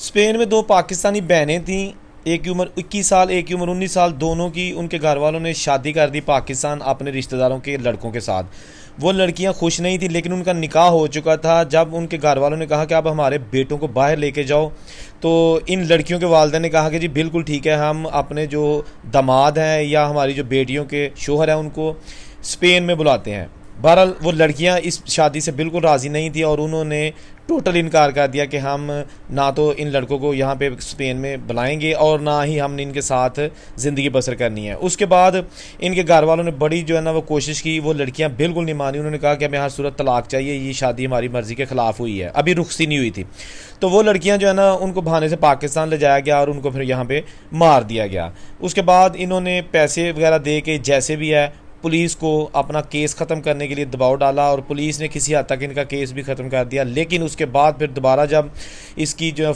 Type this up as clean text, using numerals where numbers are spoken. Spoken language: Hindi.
स्पेन में दो पाकिस्तानी बहनें थीं। एक की उम्र 21 साल, एक की उम्र 19 साल। दोनों की उनके घर वालों ने शादी कर दी पाकिस्तान अपने रिश्तेदारों के लड़कों के साथ। वो लड़कियां खुश नहीं थी, लेकिन उनका निकाह हो चुका था। जब उनके घर वालों ने कहा कि अब हमारे बेटों को बाहर लेके जाओ, तो इन लड़कियों के वालिदैन ने कहा कि जी बिल्कुल ठीक है, हम अपने जो दामाद हैं या हमारी जो बेटियों के शोहर हैं उनको स्पेन में बुलाते हैं। बहरहाल वो लड़कियां इस शादी से बिल्कुल राज़ी नहीं थी और उन्होंने टोटल इनकार कर दिया कि हम ना तो इन लड़कों को यहाँ पे स्पेन में बुलाएंगे और ना ही हमने इनके साथ ज़िंदगी बसर करनी है। उसके बाद इनके घर वालों ने बड़ी जो है ना वो कोशिश की, वो लड़कियाँ बिल्कुल नहीं मानी। उन्होंने कहा कि हमें हर सूरत तलाक चाहिए, ये शादी हमारी मर्ज़ी के ख़िलाफ़ हुई है, अभी रुखसी नहीं हुई थी। तो वो लड़कियां जो है ना उनको बहाने से पाकिस्तान ले जाया गया और उनको फिर यहाँ पे मार दिया गया। उसके बाद इन्होंने पैसे वगैरह दे के जैसे भी है पुलिस को अपना केस ख़त्म करने के लिए दबाव डाला और पुलिस ने किसी हद तक इनका केस भी ख़त्म कर दिया। लेकिन उसके बाद फिर दोबारा जब इसकी जो